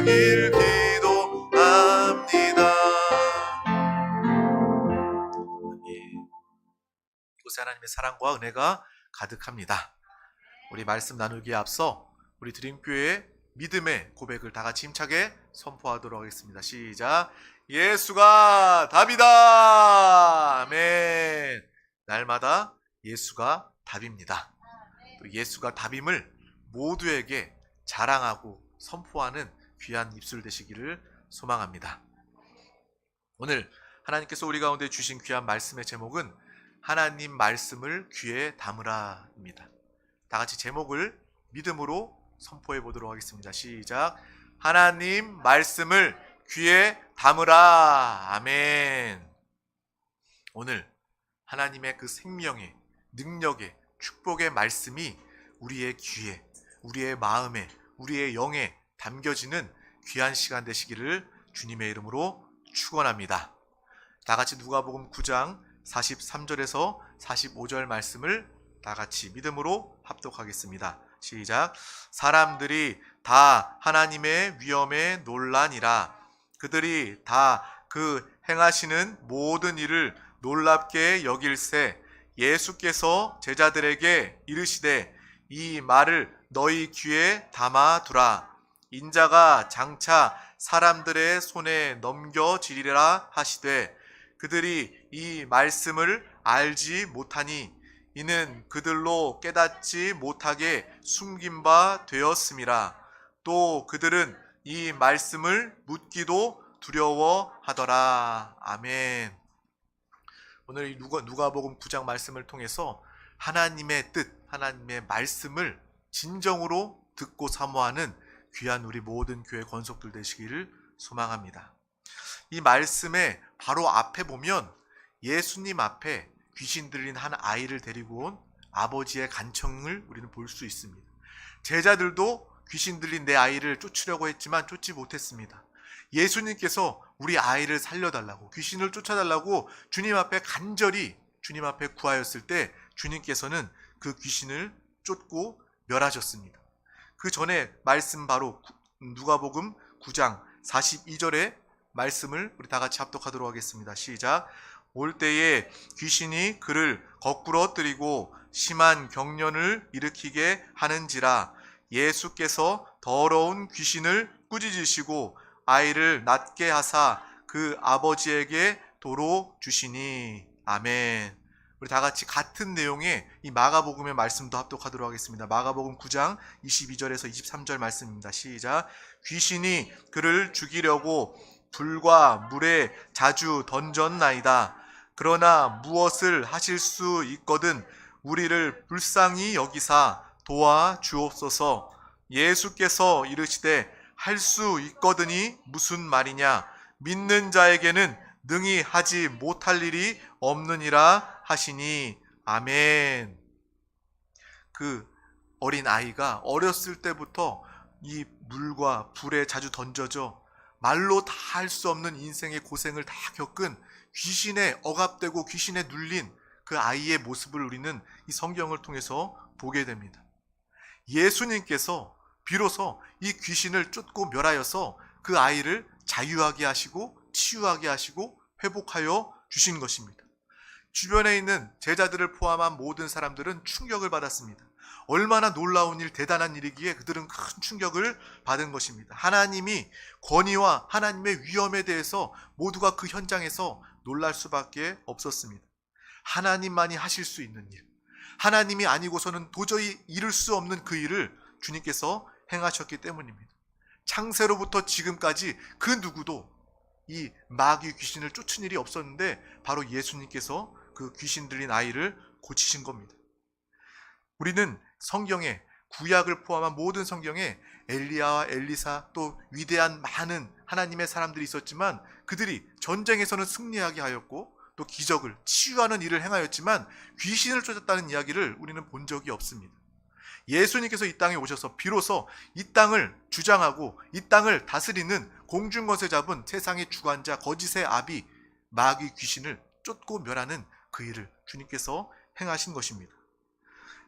주길 기도합니다. 아멘. 이곳에 하나님의 사랑과 은혜가 가득합니다. 우리 말씀 나누기에 앞서 우리 드림교회의 믿음의 고백을 다 같이 힘차게 선포하도록 하겠습니다. 시작. 예수가 답이다. 아멘. 날마다 예수가 답입니다. 또 예수가 답임을 모두에게 자랑하고 선포하는 귀한 입술 되시기를 소망합니다. 오늘 하나님께서 우리 가운데 주신 귀한 말씀의 제목은 하나님 말씀을 귀에 담으라입니다. 다 같이 제목을 믿음으로 선포해 보도록 하겠습니다. 시작. 하나님 말씀을 귀에 담으라. 아멘. 오늘 하나님의 그 생명의 능력의 축복의 말씀이 우리의 귀에, 우리의 마음에, 우리의 영에 담겨지는 귀한 시간 되시기를 주님의 이름으로 축원합니다. 다 같이 누가복음 9장 43절에서 45절 말씀을 다 같이 믿음으로 합독하겠습니다. 시작. 사람들이 다 하나님의 위엄에 놀라니라. 그들이 다 그 행하시는 모든 일을 놀랍게 여길새 예수께서 제자들에게 이르시되 이 말을 너희 귀에 담아두라. 인자가 장차 사람들의 손에 넘겨지리라 하시되 그들이 이 말씀을 알지 못하니 이는 그들로 깨닫지 못하게 숨긴 바 되었음이라. 또 그들은 이 말씀을 묻기도 두려워하더라. 아멘. 오늘 이 누가복음 9장 말씀을 통해서 하나님의 뜻, 하나님의 말씀을 진정으로 듣고 사모하는 귀한 우리 모든 교회 권속들 되시기를 소망합니다. 이 말씀의 바로 앞에 보면 예수님 앞에 귀신 들린 한 아이를 데리고 온 아버지의 간청을 우리는 볼 수 있습니다. 제자들도 귀신 들린 내 아이를 쫓으려고 했지만 쫓지 못했습니다. 예수님께서 우리 아이를 살려달라고, 귀신을 쫓아달라고 주님 앞에 간절히 주님 앞에 구하였을 때 주님께서는 그 귀신을 쫓고 멸하셨습니다. 그 전에 말씀 바로 누가복음 9장 42절의 말씀을 우리 다 같이 합독하도록 하겠습니다. 시작. 올 때에 귀신이 그를 거꾸로 엎드리고 심한 경련을 일으키게 하는지라. 예수께서 더러운 귀신을 꾸짖으시고 아이를 낫게 하사 그 아버지에게 도로 주시니. 아멘. 우리 다 같이 같은 내용의 이 마가복음의 말씀도 합독하도록 하겠습니다. 마가복음 9장 22절에서 23절 말씀입니다. 시작. 귀신이 그를 죽이려고 불과 물에 자주 던졌나이다. 그러나 무엇을 하실 수 있거든 우리를 불쌍히 여기사 도와주옵소서. 예수께서 이르시되 할 수 있거든이 무슨 말이냐. 믿는 자에게는 능히 하지 못할 일이 없느니라 하시니. 아멘. 그 어린 아이가 어렸을 때부터 이 물과 불에 자주 던져져 말로 다 할 수 없는 인생의 고생을 다 겪은 귀신에 억압되고 귀신에 눌린 그 아이의 모습을 우리는 이 성경을 통해서 보게 됩니다. 예수님께서 비로소 이 귀신을 쫓고 멸하여서 그 아이를 자유하게 하시고 치유하게 하시고 회복하여 주신 것입니다. 주변에 있는 제자들을 포함한 모든 사람들은 충격을 받았습니다. 얼마나 놀라운 일, 대단한 일이기에 그들은 큰 충격을 받은 것입니다. 하나님이 권위와 하나님의 위엄에 대해서 모두가 그 현장에서 놀랄 수밖에 없었습니다. 하나님만이 하실 수 있는 일, 하나님이 아니고서는 도저히 이룰 수 없는 그 일을 주님께서 행하셨기 때문입니다. 창세로부터 지금까지 그 누구도 이 마귀 귀신을 쫓은 일이 없었는데 바로 예수님께서 그 귀신 들린 아이를 고치신 겁니다. 우리는 성경에 구약을 포함한 모든 성경에 엘리야와 엘리사 또 위대한 많은 하나님의 사람들이 있었지만 그들이 전쟁에서는 승리하게 하였고 또 기적을 치유하는 일을 행하였지만 귀신을 쫓았다는 이야기를 우리는 본 적이 없습니다. 예수님께서 이 땅에 오셔서 비로소 이 땅을 주장하고 이 땅을 다스리는 공중것에 잡은 세상의 주관자 거짓의 아비 마귀 귀신을 쫓고 멸하는 그 일을 주님께서 행하신 것입니다.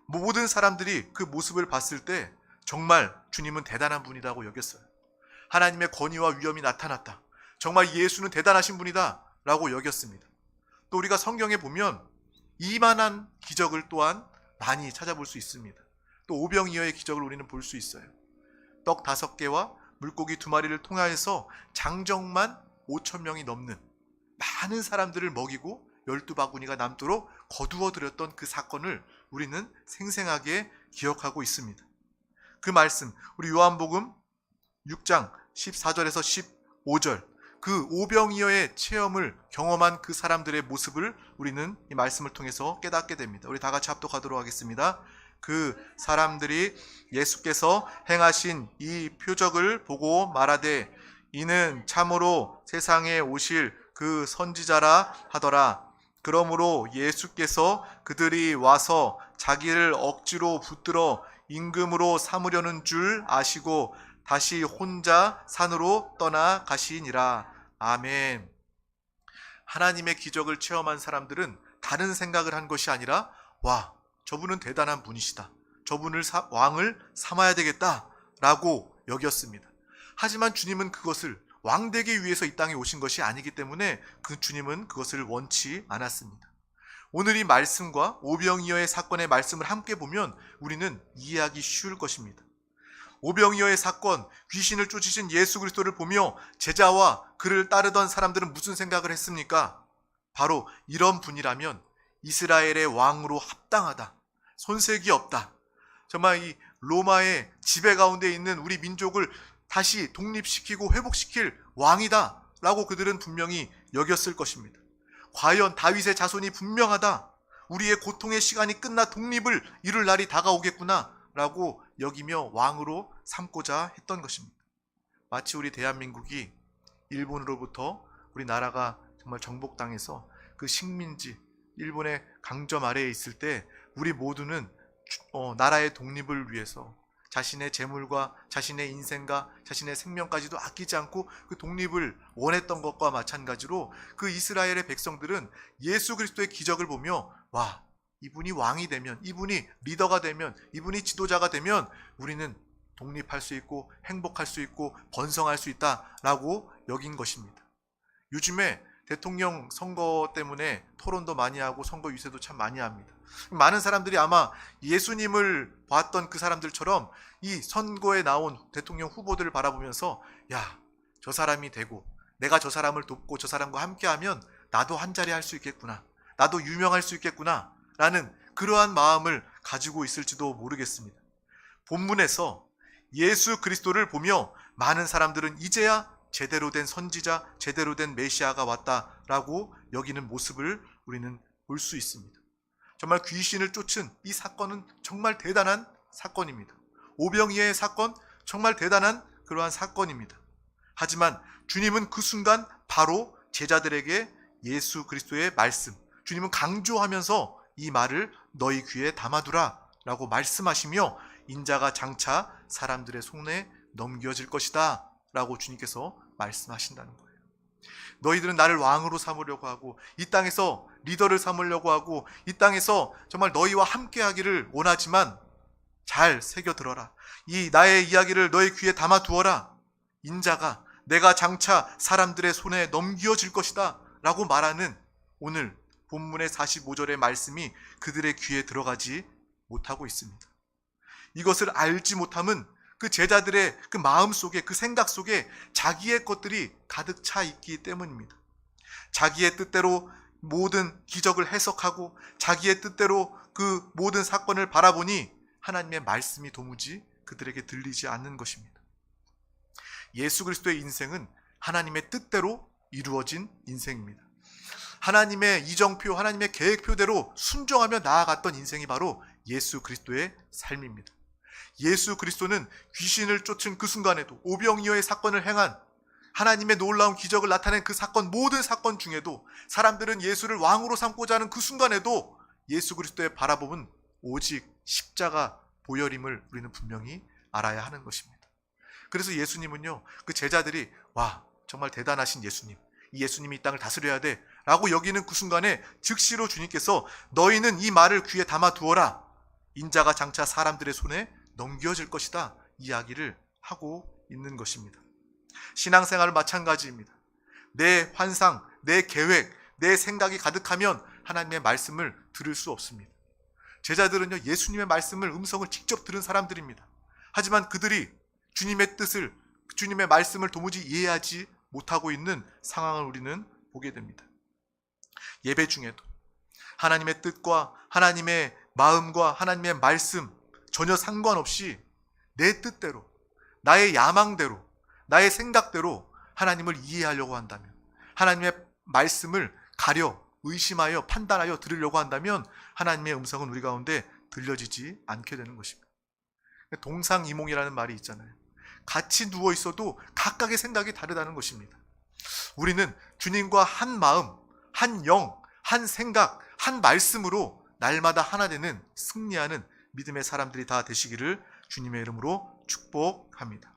모든 사람들이 그 모습을 봤을 때 정말 주님은 대단한 분이라고 여겼어요. 하나님의 권위와 위엄이 나타났다. 정말 예수는 대단하신 분이다 라고 여겼습니다. 또 우리가 성경에 보면 이만한 기적을 또한 많이 찾아볼 수 있습니다. 또 오병이어의 기적을 우리는 볼 수 있어요. 떡 5개와 물고기 2마리를 통하여서 장정만 5,000명이 넘는 많은 사람들을 먹이고 12바구니가 남도록 거두어 들였던 그 사건을 우리는 생생하게 기억하고 있습니다. 그 말씀, 우리 요한복음 6장 14절에서 15절, 그 오병이어의 체험을 경험한 그 사람들의 모습을 우리는 이 말씀을 통해서 깨닫게 됩니다. 우리 다 같이 합독하도록 하겠습니다. 그 사람들이 예수께서 행하신 이 표적을 보고 말하되 이는 참으로 세상에 오실 그 선지자라 하더라. 그러므로 예수께서 그들이 와서 자기를 억지로 붙들어 임금으로 삼으려는 줄 아시고 다시 혼자 산으로 떠나가시니라. 아멘. 하나님의 기적을 체험한 사람들은 다른 생각을 한 것이 아니라 와, 저분은 대단한 분이시다. 저분을 왕을 삼아야 되겠다 라고 여겼습니다. 하지만 주님은 그것을 왕되기 위해서 이 땅에 오신 것이 아니기 때문에 그 주님은 그것을 원치 않았습니다. 오늘 이 말씀과 오병이어의 사건의 말씀을 함께 보면 우리는 이해하기 쉬울 것입니다. 오병이어의 사건, 귀신을 쫓으신 예수 그리스도를 보며 제자와 그를 따르던 사람들은 무슨 생각을 했습니까? 바로 이런 분이라면 이스라엘의 왕으로 합당하다. 손색이 없다. 정말 이 로마의 지배 가운데 있는 우리 민족을 다시 독립시키고 회복시킬 왕이다 라고 그들은 분명히 여겼을 것입니다. 과연 다윗의 자손이 분명하다. 우리의 고통의 시간이 끝나 독립을 이룰 날이 다가오겠구나 라고 여기며 왕으로 삼고자 했던 것입니다. 마치 우리 대한민국이 일본으로부터 우리나라가 정말 정복당해서 그 식민지 일본의 강점 아래에 있을 때 우리 모두는 나라의 독립을 위해서 자신의 재물과 자신의 인생과 자신의 생명까지도 아끼지 않고 그 독립을 원했던 것과 마찬가지로 그 이스라엘의 백성들은 예수 그리스도의 기적을 보며 와, 이분이 왕이 되면, 이분이 리더가 되면, 이분이 지도자가 되면 우리는 독립할 수 있고 행복할 수 있고 번성할 수 있다라고 여긴 것입니다. 요즘에 대통령 선거 때문에 토론도 많이 하고 선거 유세도 참 많이 합니다. 많은 사람들이 아마 예수님을 봤던 그 사람들처럼 이 선거에 나온 대통령 후보들을 바라보면서 야, 저 사람이 되고 내가 저 사람을 돕고 저 사람과 함께하면 나도 한 자리 할 수 있겠구나, 나도 유명할 수 있겠구나 라는 그러한 마음을 가지고 있을지도 모르겠습니다. 본문에서 예수 그리스도를 보며 많은 사람들은 이제야 제대로 된 선지자, 제대로 된 메시아가 왔다라고 여기는 모습을 우리는 볼 수 있습니다. 정말 귀신을 쫓은 이 사건은 정말 대단한 사건입니다. 오병이어의 사건, 정말 대단한 그러한 사건입니다. 하지만 주님은 그 순간 바로 제자들에게 예수 그리스도의 말씀, 주님은 강조하면서 이 말을 너희 귀에 담아두라 라고 말씀하시며 인자가 장차 사람들의 손에 넘겨질 것이다 라고 주님께서 말씀하신다는 거예요. 너희들은 나를 왕으로 삼으려고 하고 이 땅에서 리더를 삼으려고 하고 이 땅에서 정말 너희와 함께 하기를 원하지만 잘 새겨들어라. 이 나의 이야기를 너희 귀에 담아두어라. 인자가 내가 장차 사람들의 손에 넘겨질 것이다 라고 말하는 오늘 본문의 45절의 말씀이 그들의 귀에 들어가지 못하고 있습니다. 이것을 알지 못함은 그 제자들의 그 마음 속에, 그 생각 속에 자기의 것들이 가득 차 있기 때문입니다. 자기의 뜻대로 모든 기적을 해석하고 자기의 뜻대로 그 모든 사건을 바라보니 하나님의 말씀이 도무지 그들에게 들리지 않는 것입니다. 예수 그리스도의 인생은 하나님의 뜻대로 이루어진 인생입니다. 하나님의 이정표, 하나님의 계획표대로 순종하며 나아갔던 인생이 바로 예수 그리스도의 삶입니다. 예수 그리스도는 귀신을 쫓은 그 순간에도 오병이어의 사건을 행한 하나님의 놀라운 기적을 나타낸 그 사건, 모든 사건 중에도 사람들은 예수를 왕으로 삼고자 하는 그 순간에도 예수 그리스도의 바라봄은 오직 십자가 보혈임을 우리는 분명히 알아야 하는 것입니다. 그래서 예수님은요, 그 제자들이 와, 정말 대단하신 예수님, 이 예수님이 이 땅을 다스려야 돼 라고 여기는 그 순간에 즉시로 주님께서 너희는 이 말을 귀에 담아두어라. 인자가 장차 사람들의 손에 넘겨질 것이다 이야기를 하고 있는 것입니다. 신앙생활은 마찬가지입니다. 내 환상, 내 계획, 내 생각이 가득하면 하나님의 말씀을 들을 수 없습니다. 제자들은요, 예수님의 말씀을, 음성을 직접 들은 사람들입니다. 하지만 그들이 주님의 뜻을, 주님의 말씀을 도무지 이해하지 못하고 있는 상황을 우리는 보게 됩니다. 예배 중에도 하나님의 뜻과 하나님의 마음과 하나님의 말씀 전혀 상관없이 내 뜻대로, 나의 야망대로, 나의 생각대로 하나님을 이해하려고 한다면, 하나님의 말씀을 가려 의심하여 판단하여 들으려고 한다면 하나님의 음성은 우리 가운데 들려지지 않게 되는 것입니다. 동상이몽이라는 말이 있잖아요. 같이 누워 있어도 각각의 생각이 다르다는 것입니다. 우리는 주님과 한 마음, 한 영, 한 생각, 한 말씀으로 날마다 하나 되는 승리하는 믿음의 사람들이 다 되시기를 주님의 이름으로 축복합니다.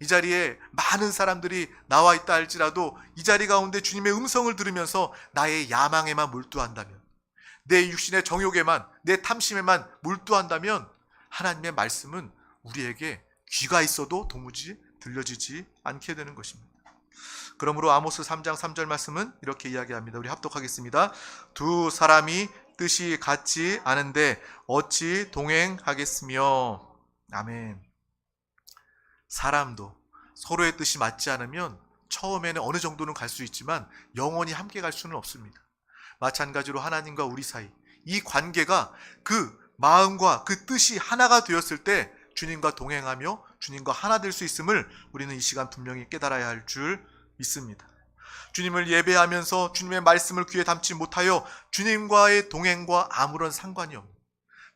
이 자리에 많은 사람들이 나와 있다 할지라도 이 자리 가운데 주님의 음성을 들으면서 나의 야망에만 몰두한다면, 내 육신의 정욕에만, 내 탐심에만 몰두한다면 하나님의 말씀은 우리에게 귀가 있어도 도무지 들려지지 않게 되는 것입니다. 그러므로 아모스 3장 3절 말씀은 이렇게 이야기합니다. 우리 합독하겠습니다. 두 사람이 뜻이 같지 않은데 어찌 동행하겠으며. 아멘. 사람도 서로의 뜻이 맞지 않으면 처음에는 어느 정도는 갈 수 있지만 영원히 함께 갈 수는 없습니다. 마찬가지로 하나님과 우리 사이, 이 관계가 그 마음과 그 뜻이 하나가 되었을 때 주님과 동행하며 주님과 하나 될 수 있음을 우리는 이 시간 분명히 깨달아야 할 줄 믿습니다. 주님을 예배하면서 주님의 말씀을 귀에 담지 못하여 주님과의 동행과 아무런 상관이 없는,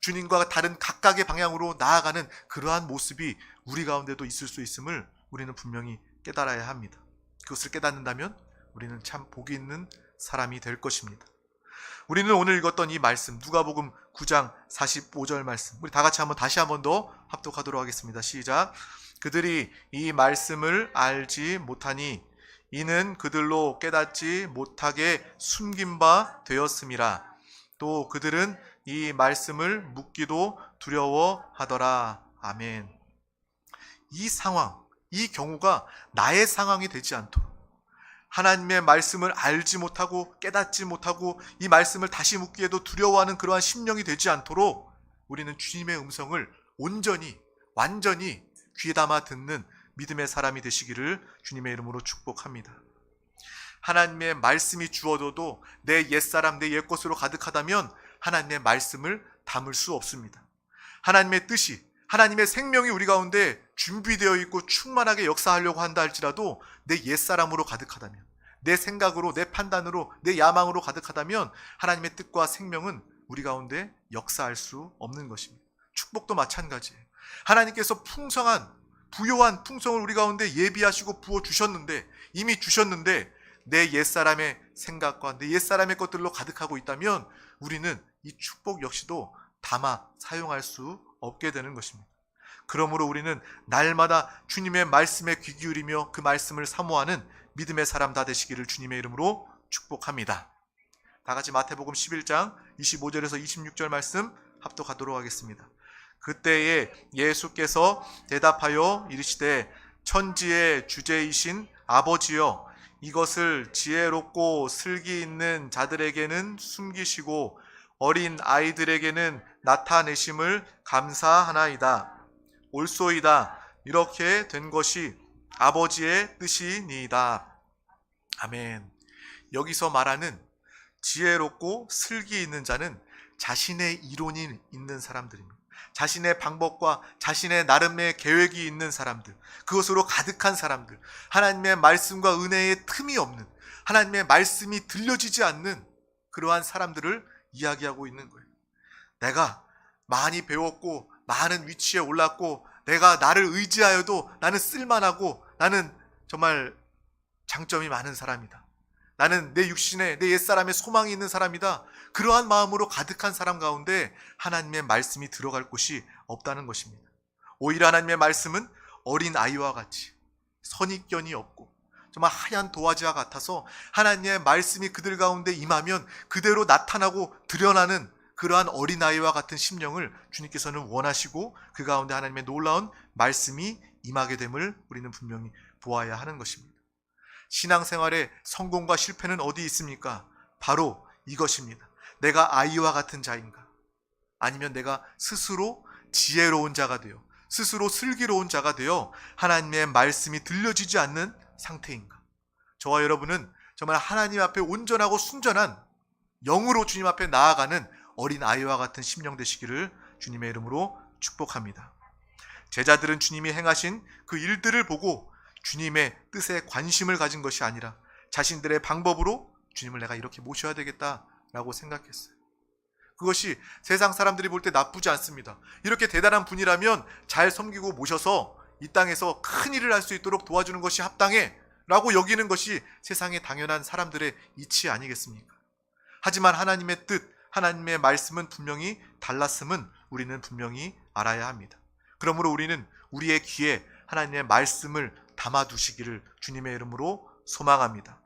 주님과 다른 각각의 방향으로 나아가는 그러한 모습이 우리 가운데도 있을 수 있음을 우리는 분명히 깨달아야 합니다. 그것을 깨닫는다면 우리는 참 복이 있는 사람이 될 것입니다. 우리는 오늘 읽었던 이 말씀, 누가복음 9장 45절 말씀, 우리 다 같이 다시 한번 더 합독하도록 하겠습니다. 시작. 그들이 이 말씀을 알지 못하니 이는 그들로 깨닫지 못하게 숨긴 바 되었음이라. 또 그들은 이 말씀을 묻기도 두려워하더라. 아멘. 이 상황, 이 경우가 나의 상황이 되지 않도록, 하나님의 말씀을 알지 못하고 깨닫지 못하고 이 말씀을 다시 묻기에도 두려워하는 그러한 심령이 되지 않도록 우리는 주님의 음성을 온전히, 완전히 귀에 담아 듣는 믿음의 사람이 되시기를 주님의 이름으로 축복합니다. 하나님의 말씀이 주어져도 내 옛사람, 내 옛것으로 가득하다면 하나님의 말씀을 담을 수 없습니다. 하나님의 뜻이, 하나님의 생명이 우리 가운데 준비되어 있고 충만하게 역사하려고 한다 할지라도 내 옛사람으로 가득하다면, 내 생각으로, 내 판단으로, 내 야망으로 가득하다면 하나님의 뜻과 생명은 우리 가운데 역사할 수 없는 것입니다. 축복도 마찬가지예요. 하나님께서 풍성한, 부요한 풍성을 우리 가운데 예비하시고 부어주셨는데, 이미 주셨는데 내 옛사람의 생각과 내 옛사람의 것들로 가득하고 있다면 우리는 이 축복 역시도 담아 사용할 수 없게 되는 것입니다. 그러므로 우리는 날마다 주님의 말씀에 귀 기울이며 그 말씀을 사모하는 믿음의 사람 다 되시기를 주님의 이름으로 축복합니다. 다 같이 마태복음 11장 25절에서 26절 말씀 합독하도록 하겠습니다. 그때에 예수께서 대답하여 이르시되 천지의 주제이신 아버지여, 이것을 지혜롭고 슬기 있는 자들에게는 숨기시고 어린 아이들에게는 나타내심을 감사하나이다. 옳소이다. 이렇게 된 것이 아버지의 뜻이니이다. 아멘. 여기서 말하는 지혜롭고 슬기 있는 자는 자신의 이론이 있는 사람들입니다. 자신의 방법과 자신의 나름의 계획이 있는 사람들, 그것으로 가득한 사람들, 하나님의 말씀과 은혜의 틈이 없는, 하나님의 말씀이 들려지지 않는 그러한 사람들을 이야기하고 있는 거예요. 내가 많이 배웠고 많은 위치에 올랐고 내가 나를 의지하여도 나는 쓸만하고 나는 정말 장점이 많은 사람이다. 나는 내 육신에 내 옛사람의 소망이 있는 사람이다. 그러한 마음으로 가득한 사람 가운데 하나님의 말씀이 들어갈 곳이 없다는 것입니다. 오히려 하나님의 말씀은 어린 아이와 같이 선입견이 없고 정말 하얀 도화지와 같아서 하나님의 말씀이 그들 가운데 임하면 그대로 나타나고 드러나는 그러한 어린아이와 같은 심령을 주님께서는 원하시고 그 가운데 하나님의 놀라운 말씀이 임하게 됨을 우리는 분명히 보아야 하는 것입니다. 신앙생활의 성공과 실패는 어디 있습니까? 바로 이것입니다. 내가 아이와 같은 자인가? 아니면 내가 스스로 지혜로운 자가 되어, 스스로 슬기로운 자가 되어 하나님의 말씀이 들려지지 않는 상태인가? 저와 여러분은 정말 하나님 앞에 온전하고 순전한 영으로 주님 앞에 나아가는 어린 아이와 같은 심령 되시기를 주님의 이름으로 축복합니다. 제자들은 주님이 행하신 그 일들을 보고 주님의 뜻에 관심을 가진 것이 아니라 자신들의 방법으로 주님을 내가 이렇게 모셔야 되겠다라고 생각했어요. 그것이 세상 사람들이 볼 때 나쁘지 않습니다. 이렇게 대단한 분이라면 잘 섬기고 모셔서 이 땅에서 큰 일을 할 수 있도록 도와주는 것이 합당해 라고 여기는 것이 세상의 당연한 사람들의 이치 아니겠습니까? 하지만 하나님의 뜻, 하나님의 말씀은 분명히 달랐음은 우리는 분명히 알아야 합니다. 그러므로 우리는 우리의 귀에 하나님의 말씀을 담아두시기를 주님의 이름으로 소망합니다.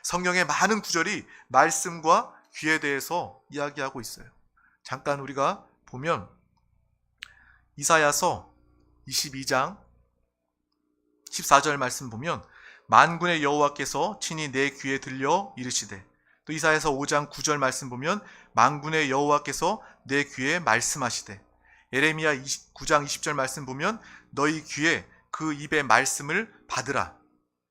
성경의 많은 구절이 말씀과 귀에 대해서 이야기하고 있어요. 잠깐 우리가 보면 이사야서 22장 14절 말씀 보면 만군의 여호와께서 친히 내 귀에 들려 이르시되, 또 이사야서 5장 9절 말씀 보면 만군의 여호와께서 내 귀에 말씀하시되, 예레미야 9장 20절 말씀 보면 너희 귀에 그 입의 말씀을 받으라.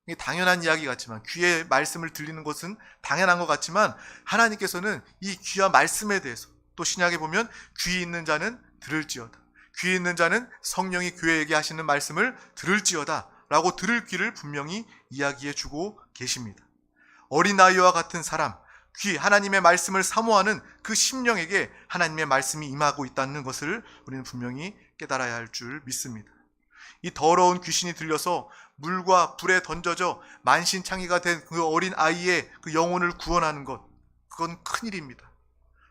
이게 당연한 이야기 같지만, 귀의 말씀을 들리는 것은 당연한 것 같지만 하나님께서는 이 귀와 말씀에 대해서 또 신약에 보면 귀 있는 자는 들을지어다, 귀 있는 자는 성령이 교회에게 하시는 말씀을 들을지어다 라고 들을 귀를 분명히 이야기해 주고 계십니다. 어린아이와 같은 사람, 귀, 하나님의 말씀을 사모하는 그 심령에게 하나님의 말씀이 임하고 있다는 것을 우리는 분명히 깨달아야 할 줄 믿습니다. 이 더러운 귀신이 들려서 물과 불에 던져져 만신창이가 된 그 어린 아이의 그 영혼을 구원하는 것, 그건 큰일입니다.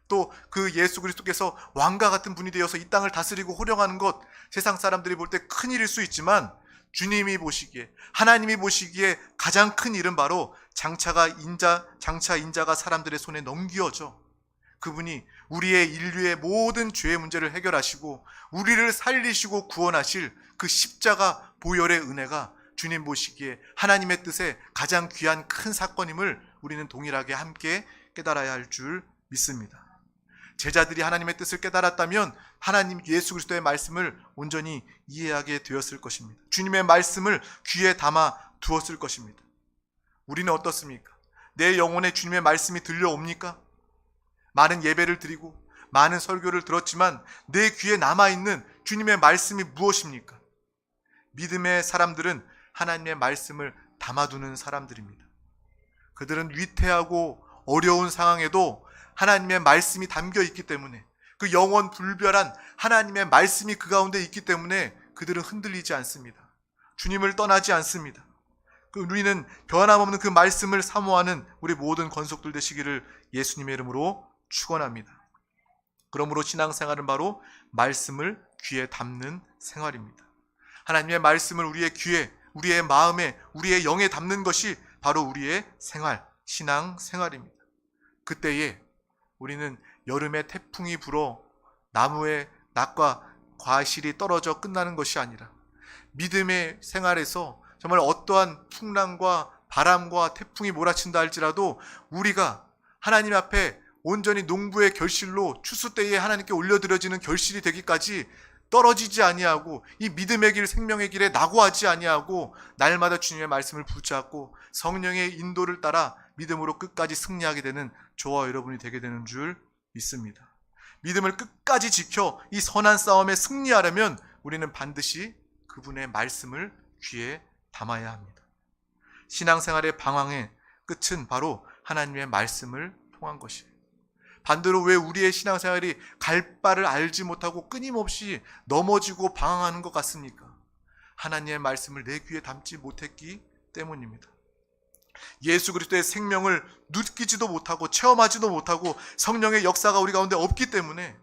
또 그 예수 그리스도께서 왕과 같은 분이 되어서 이 땅을 다스리고 호령하는 것, 세상 사람들이 볼 때 큰일일 수 있지만 주님이 보시기에, 하나님이 보시기에 가장 큰 일은 바로 장차 인자가 사람들의 손에 넘겨져 그분이 우리의 인류의 모든 죄의 문제를 해결하시고 우리를 살리시고 구원하실 그 십자가 보혈의 은혜가 주님 보시기에 하나님의 뜻에 가장 귀한 큰 사건임을 우리는 동일하게 함께 깨달아야 할 줄 믿습니다. 제자들이 하나님의 뜻을 깨달았다면 하나님 예수 그리스도의 말씀을 온전히 이해하게 되었을 것입니다. 주님의 말씀을 귀에 담아 두었을 것입니다. 우리는 어떻습니까? 내 영혼에 주님의 말씀이 들려옵니까? 많은 예배를 드리고 많은 설교를 들었지만 내 귀에 남아있는 주님의 말씀이 무엇입니까? 믿음의 사람들은 하나님의 말씀을 담아두는 사람들입니다. 그들은 위태하고 어려운 상황에도 하나님의 말씀이 담겨 있기 때문에, 그 영원 불변한 하나님의 말씀이 그 가운데 있기 때문에 그들은 흔들리지 않습니다. 주님을 떠나지 않습니다. 우리는 변함없는 그 말씀을 사모하는 우리 모든 권속들 되시기를 예수님의 이름으로 축원합니다. 그러므로 신앙생활은 바로 말씀을 귀에 담는 생활입니다. 하나님의 말씀을 우리의 귀에, 우리의 마음에, 우리의 영에 담는 것이 바로 우리의 생활, 신앙생활입니다. 그때에 우리는 여름에 태풍이 불어 나무에 낫과 과실이 떨어져 끝나는 것이 아니라 믿음의 생활에서 정말 어떠한 풍랑과 바람과 태풍이 몰아친다 할지라도 우리가 하나님 앞에 온전히 농부의 결실로 추수 때에 하나님께 올려드려지는 결실이 되기까지 떨어지지 아니하고 이 믿음의 길, 생명의 길에 낙오하지 아니하고 날마다 주님의 말씀을 붙잡고 성령의 인도를 따라 믿음으로 끝까지 승리하게 되는 저와 여러분이 되게 되는 줄 믿습니다. 믿음을 끝까지 지켜 이 선한 싸움에 승리하려면 우리는 반드시 그분의 말씀을 귀에 담아야 합니다. 신앙생활의 방황의 끝은 바로 하나님의 말씀을 통한 것이에요. 반대로 왜 우리의 신앙생활이 갈 바를 알지 못하고 끊임없이 넘어지고 방황하는 것 같습니까? 하나님의 말씀을 내 귀에 담지 못했기 때문입니다. 예수 그리스도의 생명을 느끼지도 못하고 체험하지도 못하고 성령의 역사가 우리 가운데 없기 때문에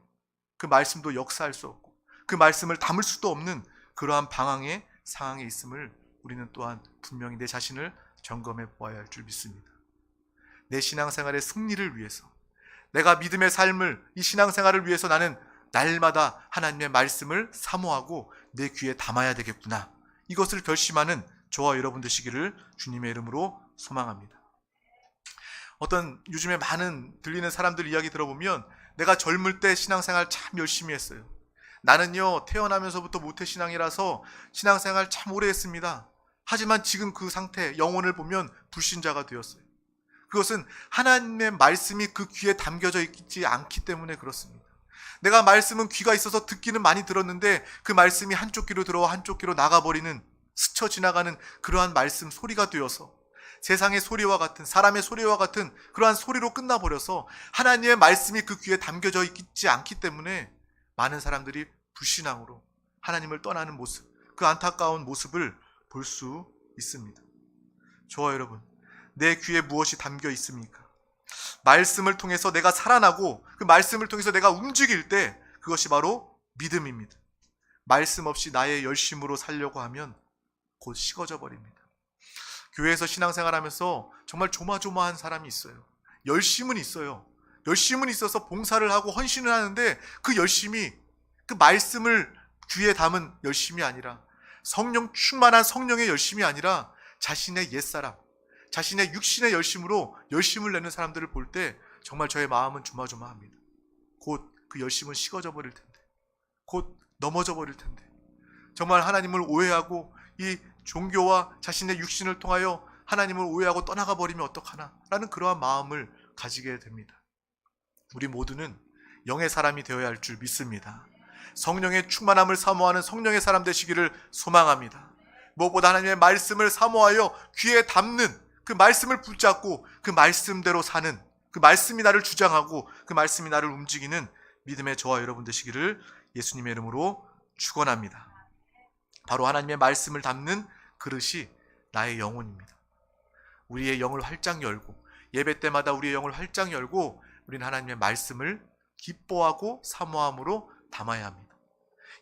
그 말씀도 역사할 수 없고 그 말씀을 담을 수도 없는 그러한 방황의 상황에 있음을 우리는 또한 분명히 내 자신을 점검해 보아야 할 줄 믿습니다. 내 신앙생활의 승리를 위해서, 내가 믿음의 삶을, 이 신앙생활을 위해서 나는 날마다 하나님의 말씀을 사모하고 내 귀에 담아야 되겠구나. 이것을 결심하는 저와 여러분 되시기를 주님의 이름으로 소망합니다. 어떤 요즘에 많은 들리는 사람들 이야기 들어보면 내가 젊을 때 신앙생활 참 열심히 했어요. 나는요 태어나면서부터 모태신앙이라서 신앙생활 참 오래 했습니다. 하지만 지금 그 상태 영혼을 보면 불신자가 되었어요. 그것은 하나님의 말씀이 그 귀에 담겨져 있지 않기 때문에 그렇습니다. 내가 말씀은 귀가 있어서 듣기는 많이 들었는데 그 말씀이 한쪽 귀로 들어와 한쪽 귀로 나가버리는 스쳐 지나가는 그러한 말씀 소리가 되어서 세상의 소리와 같은 사람의 소리와 같은 그러한 소리로 끝나버려서 하나님의 말씀이 그 귀에 담겨져 있지 않기 때문에 많은 사람들이 불신앙으로 하나님을 떠나는 모습, 그 안타까운 모습을 볼 수 있습니다. 저와 여러분, 내 귀에 무엇이 담겨 있습니까? 말씀을 통해서 내가 살아나고 그 말씀을 통해서 내가 움직일 때 그것이 바로 믿음입니다. 말씀 없이 나의 열심으로 살려고 하면 곧 식어져 버립니다. 교회에서 신앙생활하면서 정말 조마조마한 사람이 있어요. 열심은 있어요. 열심은 있어서 봉사를 하고 헌신을 하는데 그 열심이 그 말씀을 귀에 담은 열심이 아니라 성령 충만한 성령의 열심이 아니라 자신의 옛사람, 자신의 육신의 열심으로 열심을 내는 사람들을 볼 때 정말 저의 마음은 조마조마합니다. 곧 그 열심은 식어져 버릴 텐데, 곧 넘어져 버릴 텐데, 정말 하나님을 오해하고 이 종교와 자신의 육신을 통하여 하나님을 오해하고 떠나가 버리면 어떡하나 라는 그러한 마음을 가지게 됩니다. 우리 모두는 영의 사람이 되어야 할 줄 믿습니다. 성령의 충만함을 사모하는 성령의 사람 되시기를 소망합니다. 무엇보다 하나님의 말씀을 사모하여 귀에 담는 그 말씀을 붙잡고 그 말씀대로 사는, 그 말씀이 나를 주장하고 그 말씀이 나를 움직이는 믿음의 저와 여러분 되시기를 예수님의 이름으로 축원합니다. 바로 하나님의 말씀을 담는 그릇이 나의 영혼입니다. 우리의 영을 활짝 열고 예배 때마다 우리의 영을 활짝 열고 우리는 하나님의 말씀을 기뻐하고 사모함으로 담아야 합니다.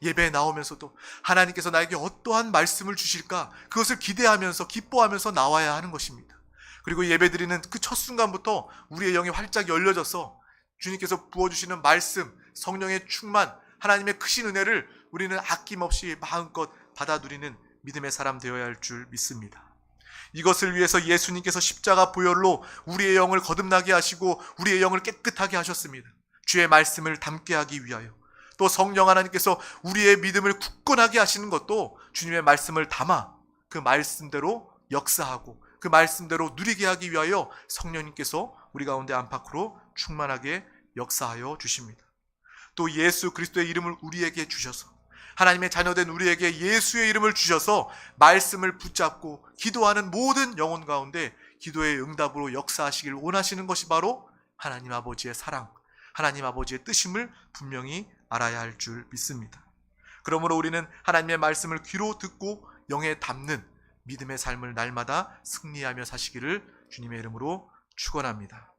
예배에 나오면서도 하나님께서 나에게 어떠한 말씀을 주실까 그것을 기대하면서 기뻐하면서 나와야 하는 것입니다. 그리고 예배드리는 그 첫 순간부터 우리의 영이 활짝 열려져서 주님께서 부어주시는 말씀, 성령의 충만, 하나님의 크신 은혜를 우리는 아낌없이 마음껏 받아 누리는 믿음의 사람 되어야 할 줄 믿습니다. 이것을 위해서 예수님께서 십자가 보혈로 우리의 영을 거듭나게 하시고 우리의 영을 깨끗하게 하셨습니다. 주의 말씀을 담게 하기 위하여. 또 성령 하나님께서 우리의 믿음을 굳건하게 하시는 것도 주님의 말씀을 담아 그 말씀대로 역사하고 그 말씀대로 누리게 하기 위하여 성령님께서 우리 가운데 안팎으로 충만하게 역사하여 주십니다. 또 예수 그리스도의 이름을 우리에게 주셔서 하나님의 자녀된 우리에게 예수의 이름을 주셔서 말씀을 붙잡고 기도하는 모든 영혼 가운데 기도의 응답으로 역사하시길 원하시는 것이 바로 하나님 아버지의 사랑, 하나님 아버지의 뜻임을 분명히 알아야 할 줄 믿습니다. 그러므로 우리는 하나님의 말씀을 귀로 듣고 영에 담는 믿음의 삶을 날마다 승리하며 사시기를 주님의 이름으로 축원합니다.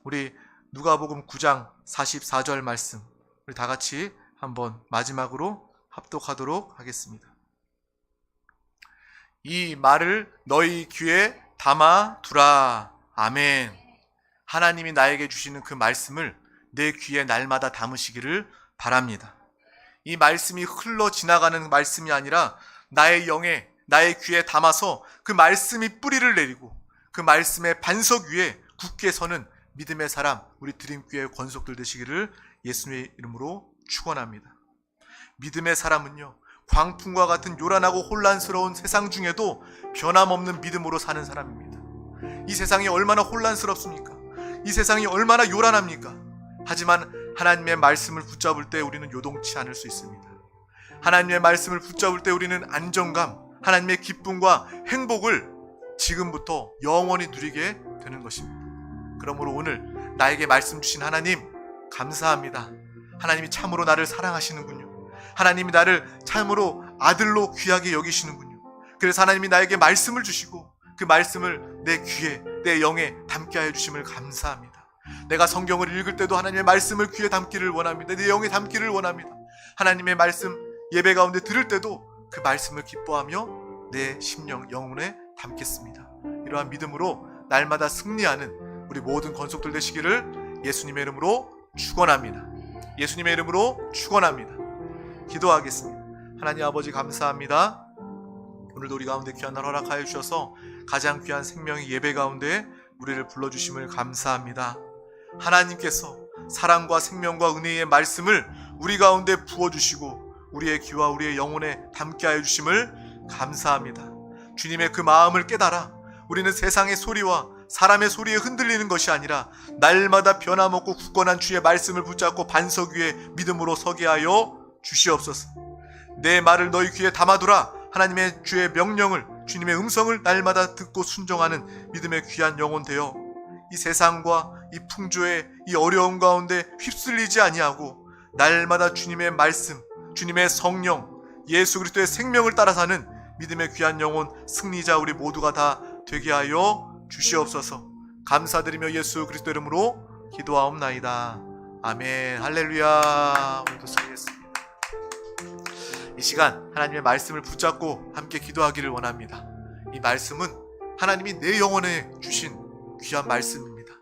우리 누가복음 9장 44절 말씀 우리 다 같이 한번 마지막으로 합독하도록 하겠습니다. 이 말을 너희 귀에 담아 두라. 아멘. 하나님이 나에게 주시는 그 말씀을 내 귀에 날마다 담으시기를 바랍니다. 이 말씀이 흘러 지나가는 말씀이 아니라 나의 영에, 나의 귀에 담아서 그 말씀이 뿌리를 내리고 그 말씀의 반석 위에 굳게 서는 믿음의 사람, 우리 드림교회 권속들 되시기를 예수님의 이름으로 축원합니다. 믿음의 사람은요, 광풍과 같은 요란하고 혼란스러운 세상 중에도 변함없는 믿음으로 사는 사람입니다. 이 세상이 얼마나 혼란스럽습니까? 이 세상이 얼마나 요란합니까? 하지만 하나님의 말씀을 붙잡을 때 우리는 요동치 않을 수 있습니다. 하나님의 말씀을 붙잡을 때 우리는 안정감, 하나님의 기쁨과 행복을 지금부터 영원히 누리게 되는 것입니다. 그러므로 오늘 나에게 말씀 주신 하나님 감사합니다. 하나님이 참으로 나를 사랑하시는군요. 하나님이 나를 참으로 아들로 귀하게 여기시는군요. 그래서 하나님이 나에게 말씀을 주시고 그 말씀을 내 귀에, 내 영에 담게 하여 주심을 감사합니다. 내가 성경을 읽을 때도 하나님의 말씀을 귀에 담기를 원합니다. 내 영에 담기를 원합니다. 하나님의 말씀 예배 가운데 들을 때도 그 말씀을 기뻐하며 내 심령, 영혼에 담겠습니다. 이러한 믿음으로 날마다 승리하는 우리 모든 권속들 되시기를 예수님의 이름으로 축원합니다. 예수님의 이름으로 축원합니다. 기도하겠습니다. 하나님 아버지 감사합니다. 오늘도 우리 가운데 귀한 날 허락하여 주셔서 가장 귀한 생명의 예배 가운데 우리를 불러주심을 감사합니다. 하나님께서 사랑과 생명과 은혜의 말씀을 우리 가운데 부어주시고 우리의 귀와 우리의 영혼에 담게 하여 주심을 감사합니다. 주님의 그 마음을 깨달아 우리는 세상의 소리와 사람의 소리에 흔들리는 것이 아니라 날마다 변함없고 굳건한 주의 말씀을 붙잡고 반석 위에 믿음으로 서게 하여 주시옵소서. 내 말을 너희 귀에 담아두라. 하나님의 주의 명령을, 주님의 음성을 날마다 듣고 순종하는 믿음의 귀한 영혼 되어 이 세상과 이 풍조의 이 어려움 가운데 휩쓸리지 아니하고 날마다 주님의 말씀, 주님의 성령, 예수 그리스도의 생명을 따라 사는 믿음의 귀한 영혼 승리자 우리 모두가 다 되게 하여 주시옵소서. 감사드리며 예수 그리스도 이름으로 기도하옵나이다. 아멘. 할렐루야. 오늘도 수고했습니다. 이 시간 하나님의 말씀을 붙잡고 함께 기도하기를 원합니다. 이 말씀은 하나님이 내 영혼에 주신 귀한 말씀입니다.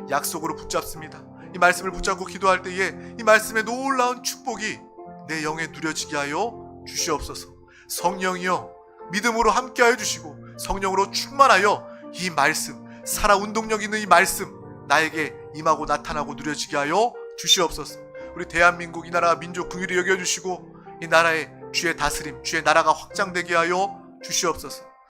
약속으로 붙잡습니다. 이 말씀을 붙잡고 기도할 때에 이 말씀의 놀라운 축복이 내 영에 누려지게 하여 주시옵소서. 성령이여 믿음으로 함께하여 주시고 성령으로 충만하여 이 말씀, 살아 운동력 있는 이 말씀 나에게 임하고 나타나고 누려지게 하여 주시옵소서. 우리 대한민국 이 나라 민족 긍휼히 여겨주시고 이 나라의 주의 다스림, 주의 나라가 확장되게 하여 주시옵소서.